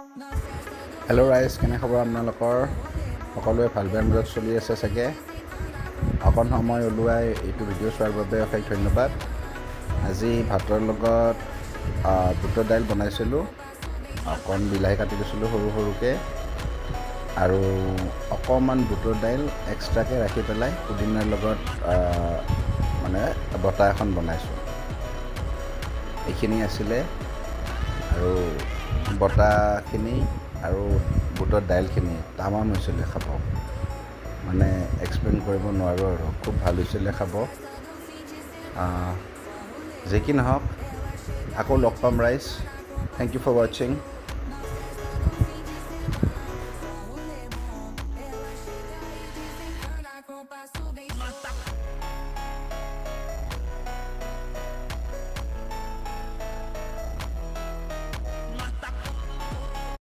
Hello' ৰাইজ, কেনে খবৰ আপোনালোকৰ? সকলোৱে ভাল বেয়া মূৰত চলি আছে চাগে। অকণ সময় ওলোৱাই এইটো ভিডিঅ' চোৱাৰ বাবে অশেষ ধন্যবাদ। আজি ভাতৰ লগত বুটৰ দাইল বনাইছিলোঁ। অকণ বিলাহী কাটি দিছিলোঁ সৰু সৰুকৈ, আৰু অকণমান বুটৰ দাইল এক্সট্ৰাকৈ ৰাখি পেলাই পুদিনাৰ লগত মানে বটা এখন বনাইছোঁ। এইখিনি আছিলে, আৰু বটাখিনি আৰু বুটৰ দাইলখিনি তামাম হৈছিলে খাব, মানে এক্সপ্লেইন কৰিব নোৱাৰোঁ আৰু খুব ভাল হৈছিলে খাব। যি কি নহওক, আকৌ লগ পাম ৰাইজ। থেংক ইউ ফৰ ৱাচিং।